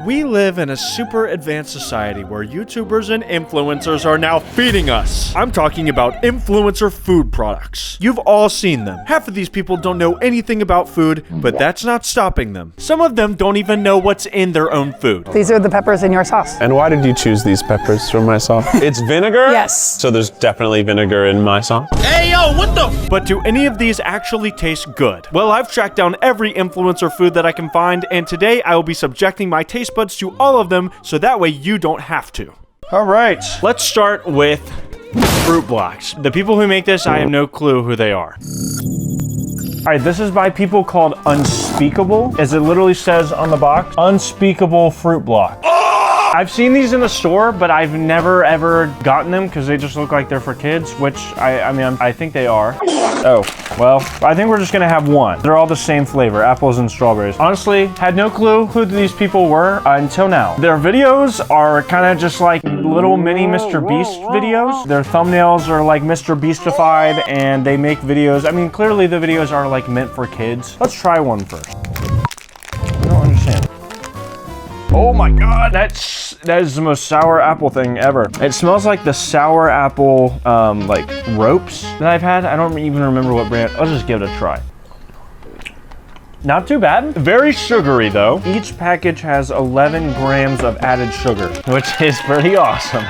We live in a super advanced society where YouTubers and influencers are now feeding us. I'm talking about influencer food products. You've all seen them. Half of these people don't know anything about food, but that's not stopping them. Some of them don't even know what's in their own food. These are the peppers in your sauce. And why did you choose these peppers for my sauce? It's vinegar? Yes. So there's definitely vinegar in my sauce? Hey, yo, what the? But do any of these actually taste good? Well, I've tracked down every influencer food that I can find, and today I will be subjecting my taste buds to all of them, so that way you don't have to. All right, let's start with fruit blocks. The people who make this, I have no clue who they are. All right, this is by people called Unspeakable, as it literally says on the box, Unspeakable Fruit Block. I've seen these in the store, but I've never ever gotten them because they just look like they're for kids, which I think they are. Oh, well, I think we're just gonna have one. They're all the same flavor, apples and strawberries. Honestly, had no clue who these people were until now. Their videos are kind of just like little mini Mr. Beast videos. Their thumbnails are like Mr. Beastified, and they make videos. I mean, clearly the videos are like meant for kids. Let's try one first. I don't understand. Oh my God, that is the most sour apple thing ever. It smells like the sour apple, like ropes that I've had. I don't even remember what brand. I'll just give it a try. Not too bad. Very sugary though. Each package has 11 grams of added sugar, which is pretty awesome.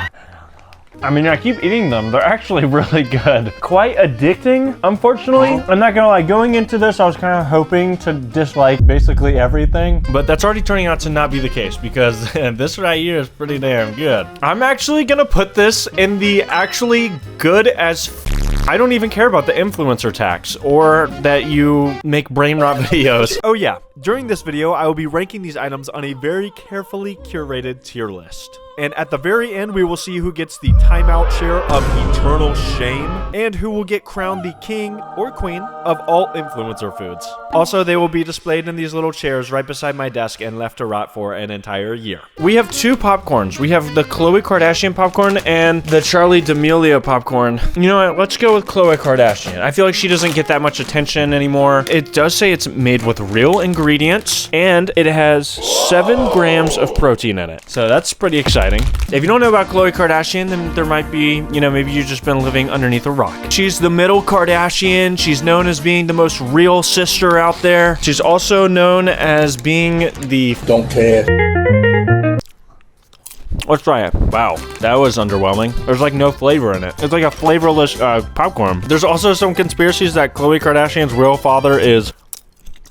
I mean, I keep eating them. They're actually really good. Quite addicting, unfortunately. I'm not gonna lie, going into this, I was kind of hoping to dislike basically everything, but that's already turning out to not be the case because this right here is pretty damn good. I'm actually gonna put this in the actually good as I don't even care about the influencer tax or that you make brain rot videos. Oh yeah, during this video, I will be ranking these items on a very carefully curated tier list. And at the very end, we will see who gets the timeout share of eternal shame and who will get crowned the king or queen of all influencer foods. Also, they will be displayed in these little chairs right beside my desk and left to rot for an entire year. We have two popcorns. We have the Khloe Kardashian popcorn and the Charli D'Amelio popcorn. You know what? Let's go with Khloe Kardashian. I feel like she doesn't get that much attention anymore. It does say it's made with real ingredients and it has 7 grams of protein in it. So that's pretty exciting. If you don't know about Khloe Kardashian, then there might be, you know, maybe you've just been living underneath a rock. She's the middle Kardashian. She's known as being the most real sister out there. She's also known as being the... Don't care. Let's try it. Wow, that was underwhelming. There's like no flavor in it. It's like a flavorless popcorn. There's also some conspiracies that Khloe Kardashian's real father is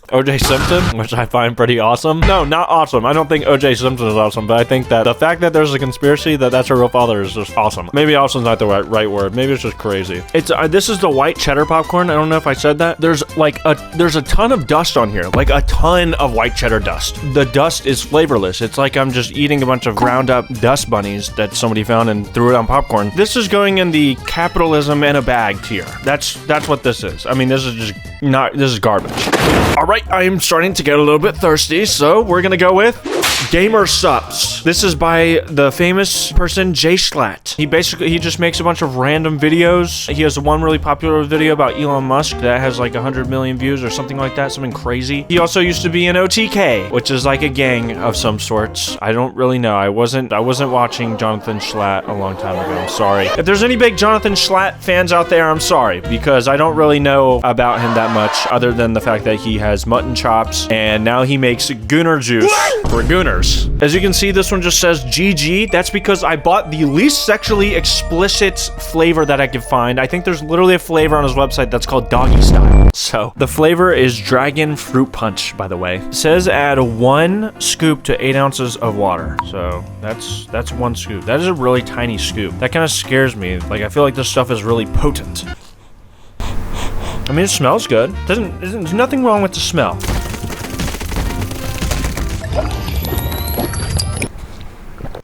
OJ Simpson, which I find pretty awesome. No, not awesome. I don't think OJ Simpson is awesome, but I think that the fact that there's a conspiracy that that's her real father is just awesome. Maybe awesome's not the right word. Maybe it's just crazy. It's this is the white cheddar popcorn. I don't know if I said that. There's a ton of dust on here, like a ton of white cheddar dust. The dust is flavorless. It's like I'm just eating a bunch of ground up dust bunnies that somebody found and threw it on popcorn. This is going in the capitalism in a bag tier. That's what this is. I mean, this is garbage. All right, I am starting to get a little bit thirsty, so we're gonna go with Gamer Sups. This is by the famous person Jay Schlatt. He just makes a bunch of random videos. He has one really popular video about Elon Musk that has like 100 million views or something like that, something crazy. He also used to be in OTK, which is like a gang of some sorts. I don't really know. I wasn't watching Jonathan Schlatt a long time ago. I'm sorry. If there's any big Jonathan Schlatt fans out there, I'm sorry, because I don't really know about him that much other than the fact that he has mutton chops and now he makes gooner juice for gooners. As you can see, this one just says GG. That's because I bought the least sexually explicit flavor that I could find. I think there's literally a flavor on his website that's called Doggy Style. So the flavor is Dragon Fruit Punch, by the way. It says add 1 scoop to 8 ounces of water. So that's 1 scoop. That is a really tiny scoop. That kind of scares me. Like, I feel like this stuff is really potent. I mean, it smells good. There's nothing wrong with the smell.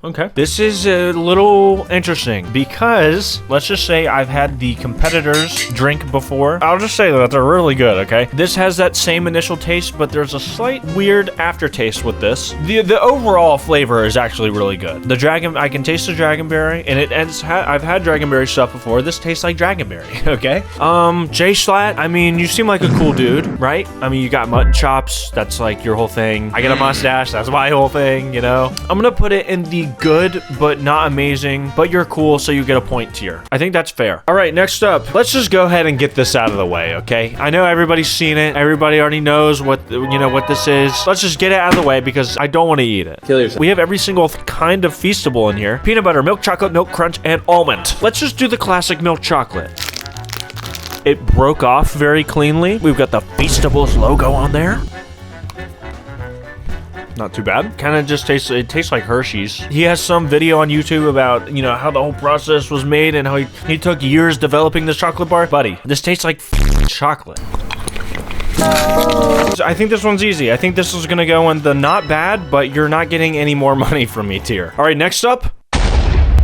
Okay. This is a little interesting because let's just say I've had the competitors drink before. I'll just say that they're really good, okay? This has that same initial taste, but there's a slight weird aftertaste with this. The overall flavor is actually really good. I can taste the dragonberry, and I've had dragonberry stuff before. This tastes like dragonberry, okay? J-Slat, I mean, you seem like a cool dude, right? I mean, you got mutton chops, that's like your whole thing. I got a mustache, that's my whole thing, you know? I'm gonna put it in the good, but not amazing, but you're cool, so you get a point tier. I think that's fair. All right, next up, let's just go ahead and get this out of the way, okay? I know everybody's seen it. Everybody already knows what this is. Let's just get it out of the way because I don't want to eat it. Kill yourself. We have every single kind of Feastable in here. Peanut butter, milk chocolate, milk crunch, and almond. Let's just do the classic milk chocolate. It broke off very cleanly. We've got the Feastables logo on there. Not too bad. Kind of just tastes like Hershey's. He has some video on YouTube about, you know, how the whole process was made and how he took years developing this chocolate bar. Buddy, this tastes like chocolate. I think this one's easy. I think this is gonna go in the not bad, but you're not getting any more money from me tier. All right, next up.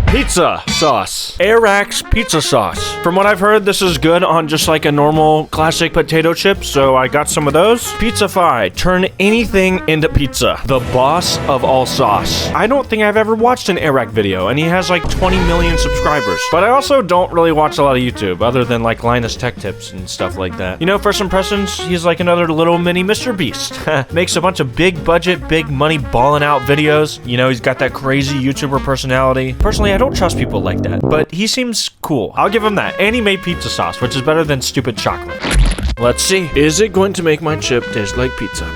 Pizza sauce. Airrack's pizza sauce. From what I've heard, this is good on just like a normal classic potato chip, so I got some of those. Pizzafy. Turn anything into pizza. The boss of all sauce. I don't think I've ever watched an Airrack video, and he has like 20 million subscribers. But I also don't really watch a lot of YouTube, other than like Linus Tech Tips and stuff like that. You know, first impressions, he's like another little mini Mr. Beast. Makes a bunch of big budget, big money balling out videos. You know, he's got that crazy YouTuber personality. Personally, I don't trust people like that, but he seems cool. I'll give him that. And he made pizza sauce, which is better than stupid chocolate. Let's see. Is it going to make my chip taste like pizza?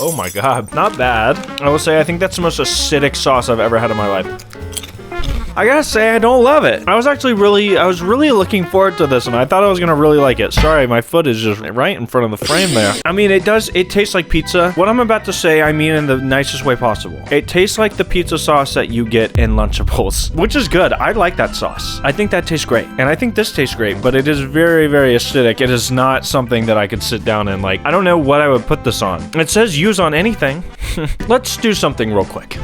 Oh my god. Not bad. I will say I think that's the most acidic sauce I've ever had in my life. I gotta say, I don't love it. I was really looking forward to this, and I thought I was gonna really like it. Sorry, my foot is just right in front of the frame there. I mean, it tastes like pizza. What I'm about to say, I mean in the nicest way possible. It tastes like the pizza sauce that you get in Lunchables, which is good. I like that sauce. I think that tastes great, and I think this tastes great, but it is very, very acidic. It is not something that I could sit down and like, I don't know what I would put this on. It says use on anything. Let's do something real quick.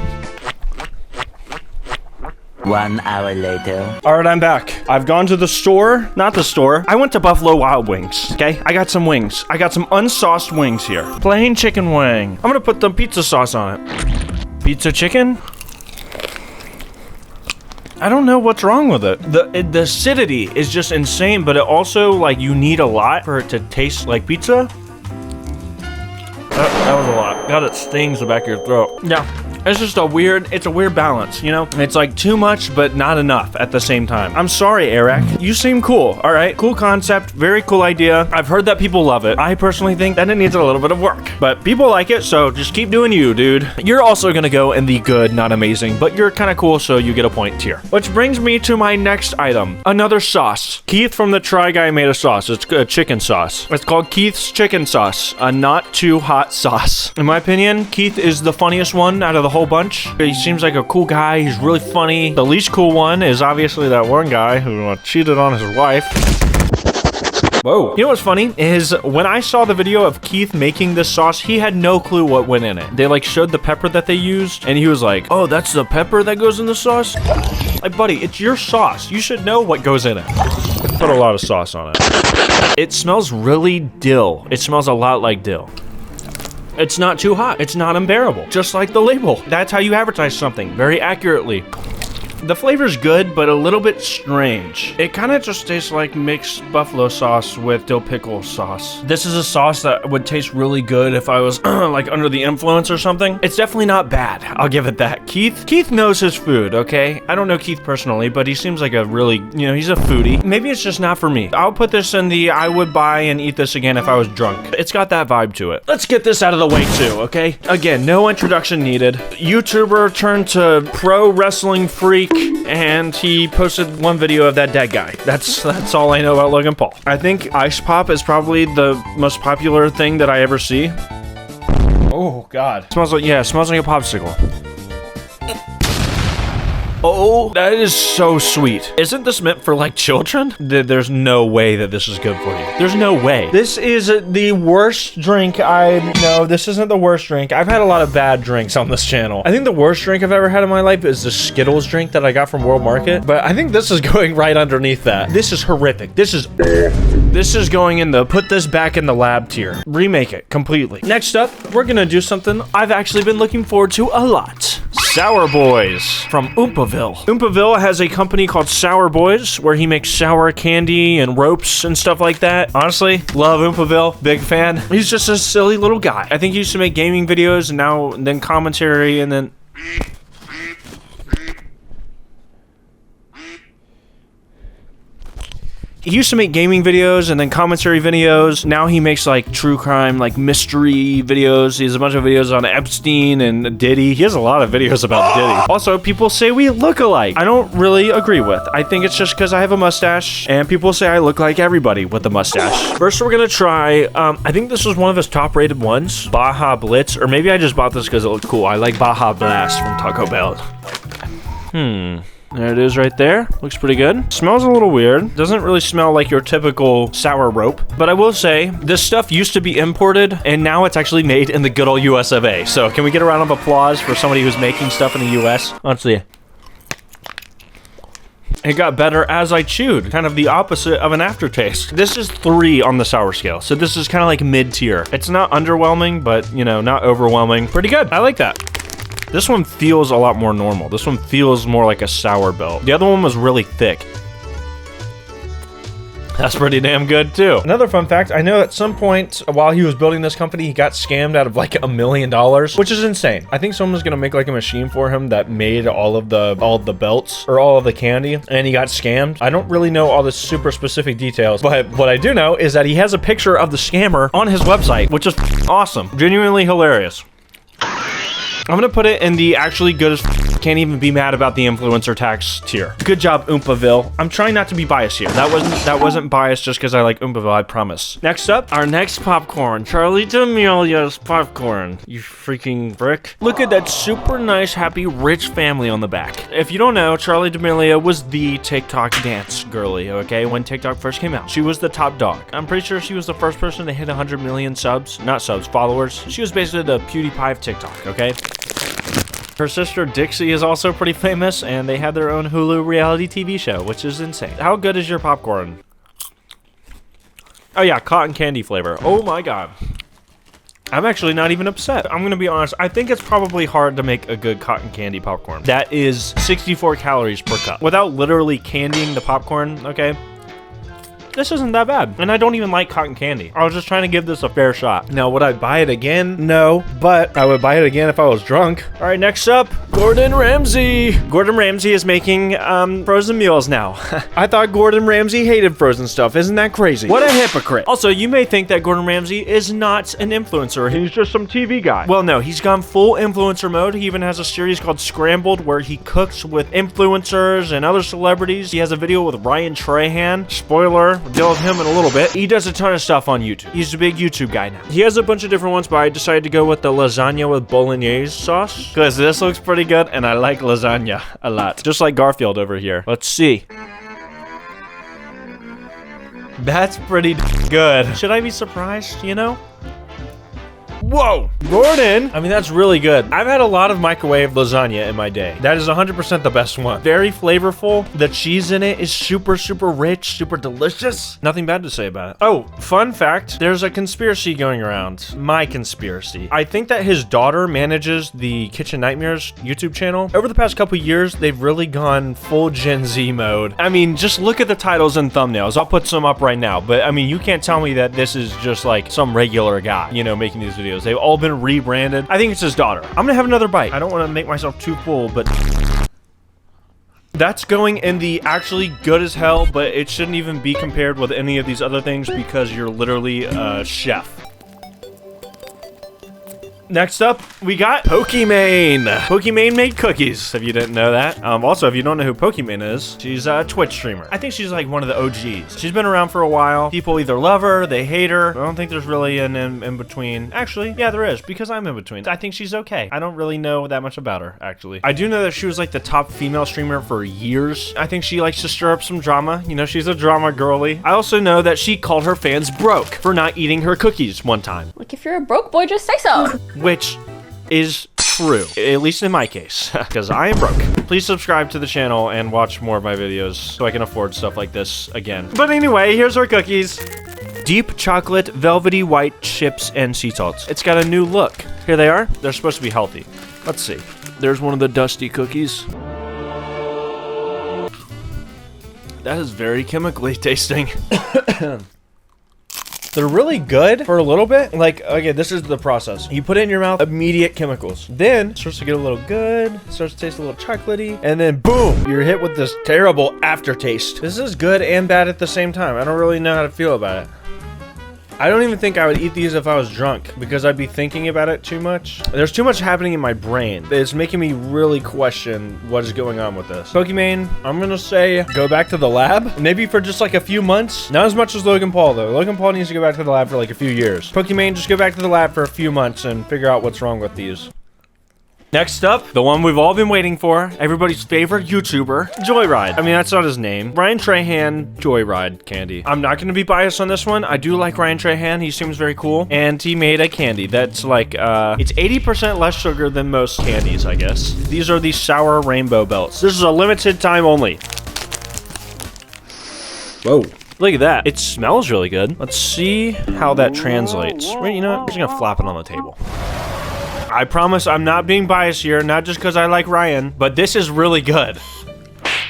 1 hour later. All right, I'm back. I've gone to the store. Not the store. I went to Buffalo Wild Wings, okay? I got some wings. I got some unsauced wings here. Plain chicken wing. I'm gonna put the pizza sauce on it. Pizza chicken? I don't know what's wrong with it. The acidity is just insane, but it also, like, you need a lot for it to taste like pizza. That was a lot. God, it stings the back of your throat. Yeah. It's just a weird balance, you know? It's like too much, but not enough at the same time. I'm sorry, Airrack. You seem cool, all right? Cool concept, very cool idea. I've heard that people love it. I personally think that it needs a little bit of work, but people like it, so just keep doing you, dude. You're also gonna go in the good, not amazing, but you're kind of cool, so you get a point tier. Which brings me to my next item, another sauce. Keith from the Try Guy made a sauce. It's a chicken sauce. It's called Keith's Chicken Sauce, a not too hot sauce. In my opinion, Keith is the funniest one out of the whole bunch. He seems like a cool guy. He's really funny. The least cool one is obviously that one guy who cheated on his wife. Whoa. You know what's funny is when I saw the video of Keith making this sauce, he had no clue what went in it. They like showed the pepper that they used and he was like, oh, that's the pepper that goes in the sauce? Like, buddy, it's your sauce. You should know what goes in it. Put a lot of sauce on it. It smells really dill. It smells a lot like dill. It's not too hot. It's not unbearable. Just like the label. That's how you advertise something very accurately. The flavor's good, but a little bit strange. It kind of just tastes like mixed buffalo sauce with dill pickle sauce. This is a sauce that would taste really good if I was like under the influence or something. It's definitely not bad. I'll give it that. Keith knows his food, okay? I don't know Keith personally, but he seems like a really, you know, he's a foodie. Maybe it's just not for me. I'll put this in the I would buy and eat this again if I was drunk. It's got that vibe to it. Let's get this out of the way too, okay? Again, no introduction needed. YouTuber turned to pro wrestling freak, and he posted one video of that dead guy. That's all I know about Logan Paul. I think Ice Pop is probably the most popular thing that I ever see. Oh God. Smells like a popsicle. Oh, that is so sweet. Isn't this meant for like children? There's no way that this is good for you. There's no way. This is the worst drink no, this isn't the worst drink. I've had a lot of bad drinks on this channel. I think the worst drink I've ever had in my life is the Skittles drink that I got from World Market, but I think this is going right underneath that. This is horrific. This is going in the put this back in the lab tier. Remake it completely. Next up, we're gonna do something I've actually been looking forward to a lot. Sour Boys from Oompaville. Oompaville has a company called Sour Boys where he makes sour candy and ropes and stuff like that. Honestly, love Oompaville, big fan. He's just a silly little guy. I think he used to make gaming videos and then commentary and then... He used to make gaming videos and then commentary videos. Now he makes like true crime, like mystery videos. He has a bunch of videos on Epstein and Diddy. He has a lot of videos about Diddy. Also, people say we look alike. I don't really agree with. I think it's just because I have a mustache and people say I look like everybody with a mustache. First, we're gonna try, I think this was one of his top rated ones, Baja Blitz, or maybe I just bought this because it looked cool. I like Baja Blast from Taco Bell. There it is right there. Looks pretty good. Smells a little weird. Doesn't really smell like your typical sour rope. But I will say, this stuff used to be imported, and now it's actually made in the good old US of A. So can we get a round of applause for somebody who's making stuff in the US? Let's see. It got better as I chewed. Kind of the opposite of an aftertaste. This is 3 on the sour scale. So this is kind of like mid-tier. It's not underwhelming, but, you know, not overwhelming. Pretty good. I like that. This one feels a lot more normal. This one feels more like a sour belt. The other one was really thick. That's pretty damn good too. Another fun fact, I know at some point while he was building this company, he got scammed out of like $1 million, which is insane. I think someone's gonna make like a machine for him that made all of the belts or all of the candy, and he got scammed. I don't really know all the super specific details, but what I do know is that he has a picture of the scammer on his website, which is awesome. Genuinely hilarious. I'm gonna put it in the actually good as can't even be mad about the influencer tax tier. Good job, Oompaville. I'm trying not to be biased here. That wasn't biased just because I like Oompaville, I promise. Next up, our next popcorn. Charlie D'Amelia's popcorn. You freaking brick. Look at that super nice, happy, rich family on the back. If you don't know, Charlie D'Amelia was the TikTok dance girly, okay? When TikTok first came out. She was the top dog. I'm pretty sure she was the first person to hit 100 million subs. Not subs, followers. She was basically the PewDiePie of TikTok, okay? Her sister Dixie is also pretty famous, and they have their own Hulu reality TV show, which is insane. How good is your popcorn? Oh yeah, cotton candy flavor. Oh my god. I'm actually not even upset. I'm gonna be honest. I think it's probably hard to make a good cotton candy popcorn. That is 64 calories per cup. Without literally candying the popcorn, okay? This isn't that bad. And I don't even like cotton candy. I was just trying to give this a fair shot. Now, would I buy it again? No, but I would buy it again if I was drunk. All right, next up, Gordon Ramsay. Gordon Ramsay is making frozen meals now. I thought Gordon Ramsay hated frozen stuff. Isn't that crazy? What a hypocrite. Also, you may think that Gordon Ramsay is not an influencer. He's just some TV guy. Well, no, he's gone full influencer mode. He even has a series called Scrambled where he cooks with influencers and other celebrities. He has a video with Ryan Trahan. Spoiler. We'll deal with him in a little bit. He does a ton of stuff on YouTube. He's a big YouTube guy now. He has a bunch of different ones, but I decided to go with the lasagna with bolognese sauce because this looks pretty good and I like lasagna a lot. Just like Garfield over here. Let's see. That's pretty good. Should I be surprised, you know? Whoa, Gordon. I mean, that's really good. I've had a lot of microwave lasagna in my day. That is 100% the best one. Very flavorful. The cheese in it is super, super rich, super delicious. Nothing bad to say about it. Oh, fun fact. There's a conspiracy going around. My conspiracy. I think that his daughter manages the Kitchen Nightmares YouTube channel. Over the past couple years, they've really gone full Gen Z mode. I mean, just look at the titles and thumbnails. I'll put some up right now. But I mean, you can't tell me that this is just like some regular guy, you know, making these videos. They've all been rebranded. I think it's his daughter. I'm gonna have another bite. I don't want to make myself too full, but that's going in the actually good as hell, but it shouldn't even be compared with any of these other things because you're literally a chef. Next up, we got Pokimane. Pokimane made cookies, if you didn't know that. Also, if you don't know who Pokimane is, she's a Twitch streamer. I think she's like one of the OGs. She's been around for a while. People either love her, they hate her. I don't think there's really an in between. Actually, yeah, there is, because I'm in between. I think she's okay. I don't really know that much about her, actually. I do know that she was like the top female streamer for years. I think she likes to stir up some drama. You know, she's a drama girly. I also know that she called her fans broke for not eating her cookies one time. Like, if you're a broke boy, just say so. Which is true, at least in my case, because I am broke. Please subscribe to the channel and watch more of my videos so I can afford stuff like this again. But anyway, here's our cookies. Deep chocolate, velvety white chips and sea salts. It's got a new look. Here they are. They're supposed to be healthy. Let's see. There's one of the dusty cookies. That is very chemically tasting. They're really good for a little bit. Like, okay, this is the process. You put it in your mouth, immediate chemicals. Then it starts to get a little good, starts to taste a little chocolatey, and then boom, you're hit with this terrible aftertaste. This is good and bad at the same time. I don't really know how to feel about it. I don't even think I would eat these if I was drunk because I'd be thinking about it too much. There's too much happening in my brain. It's making me really question what is going on with this. Pokimane, I'm gonna say go back to the lab. Maybe for just like a few months. Not as much as Logan Paul though. Logan Paul needs to go back to the lab for like a few years. Pokimane, just go back to the lab for a few months and figure out what's wrong with these. Next up, the one we've all been waiting for, everybody's favorite YouTuber, Joyride. I mean, that's not his name. Ryan Trahan, Joyride candy. I'm not going to be biased on this one. I do like Ryan Trahan. He seems very cool. And he made a candy that's like, it's 80% less sugar than most candies, I guess. These are the sour rainbow belts. This is a limited time only. Whoa. Look at that. It smells really good. Let's see how that translates. Wait, you know what? I'm just going to flap it on the table. I promise I'm not being biased here, not just because I like Ryan, but this is really good.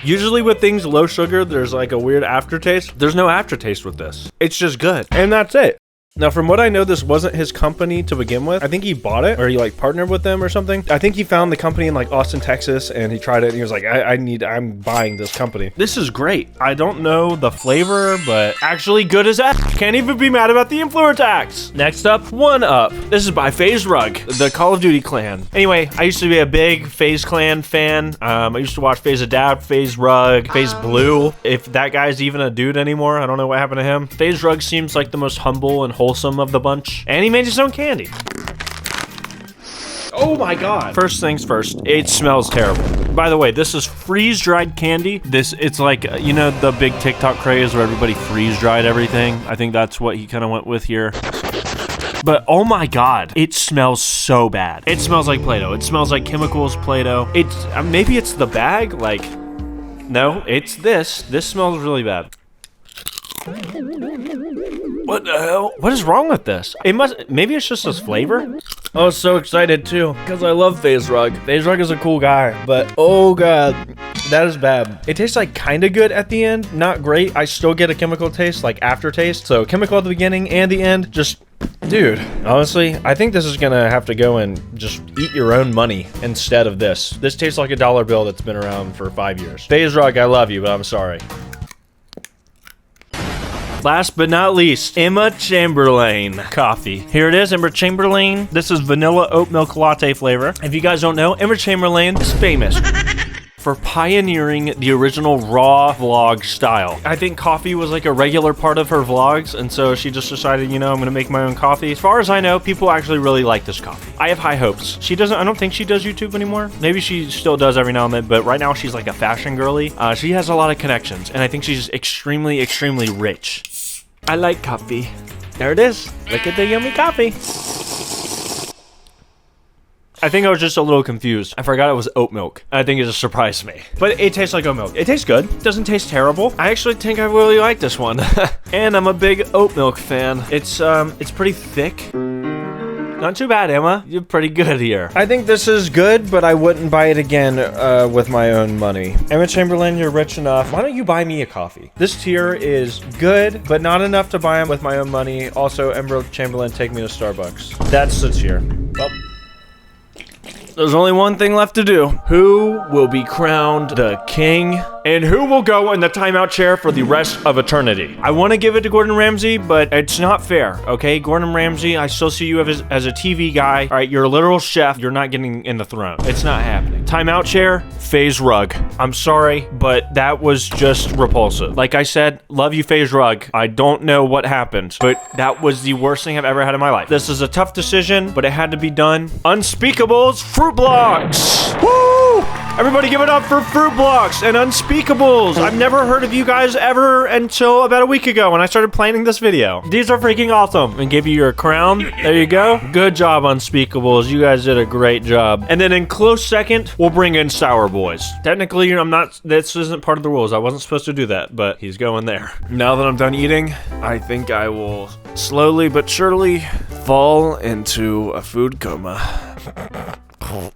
Usually with things low sugar, there's like a weird aftertaste. There's no aftertaste with this. It's just good. And that's it. Now, from what I know, this wasn't his company to begin with. I think he bought it, or he like partnered with them or something. I think he found the company in like Austin, Texas, and he tried it, and he was like, I'm buying this company. This is great. I don't know the flavor, but actually good as that. Can't even be mad about the influencer tax. Next up, One Up. This is by FaZe Rug, the Call of Duty clan. Anyway, I used to be a big FaZe clan fan. I used to watch FaZe Adapt, FaZe Rug, FaZe Blue. If that guy's even a dude anymore, I don't know what happened to him. FaZe Rug seems like the most humble and wholesome of the bunch, and he made his own candy. Oh my god. First things first, it smells terrible. By the way, this is freeze-dried candy. It's like, you know, the big TikTok craze where everybody freeze-dried everything. I think that's what he kind of went with here. But oh my god, it smells so bad. It smells like Play-Doh. It smells like chemicals Play-Doh. It's maybe it's the bag, like, no, it's this. This smells really bad. What the hell? What is wrong with this? Maybe it's just this flavor? I was so excited too, because I love FaZe Rug. FaZe Rug is a cool guy, but oh god, that is bad. It tastes like kind of good at the end, not great. I still get a chemical taste, like aftertaste. So chemical at the beginning and the end, just, dude, honestly, I think this is gonna have to go and just eat your own money instead of this. This tastes like a dollar bill that's been around for 5 years. FaZe Rug, I love you, but I'm sorry. Last but not least, Emma Chamberlain coffee. Here it is, Emma Chamberlain. This is vanilla oat milk latte flavor. If you guys don't know, Emma Chamberlain is famous for pioneering the original raw vlog style. I think coffee was like a regular part of her vlogs, and so she just decided, you know, I'm gonna make my own coffee. As far as I know, people actually really like this coffee. I have high hopes. I don't think she does YouTube anymore. Maybe she still does every now and then, but right now she's like a fashion girly. She has a lot of connections, and I think she's extremely, extremely rich. I like coffee. There it is. Look at the yummy coffee. I think I was just a little confused. I forgot it was oat milk. I think it just surprised me. But it tastes like oat milk. It tastes good. It doesn't taste terrible. I actually think I really like this one. And I'm a big oat milk fan. It's pretty thick. Not too bad, Emma. You're pretty good here. I think this is good, but I wouldn't buy it again with my own money. Emma Chamberlain, you're rich enough. Why don't you buy me a coffee? This tier is good, but not enough to buy them with my own money. Also, Emma Chamberlain, take me to Starbucks. That's the tier. Well, there's only one thing left to do. Who will be crowned the king And who will go in the timeout chair for the rest of eternity? I want to give it to Gordon Ramsay, but it's not fair, okay? Gordon Ramsay, I still see you as a TV guy. All right, you're a literal chef. You're not getting in the throne. It's not happening. Timeout chair, FaZe Rug. I'm sorry, but that was just repulsive. Like I said, love you, FaZe Rug. I don't know what happened, but that was the worst thing I've ever had in my life. This is a tough decision, but it had to be done. Unspeakables Fruit Blocks. Woo! Everybody give it up for Fruit Blocks and Unspeakables. I've never heard of you guys ever until about a week ago when I started planning this video. These are freaking awesome. And give you your crown. There you go. Good job, Unspeakables. You guys did a great job. And then in close second, we'll bring in Sour Boys. Technically, this isn't part of the rules. I wasn't supposed to do that, but he's going there. Now that I'm done eating, I think I will slowly but surely fall into a food coma.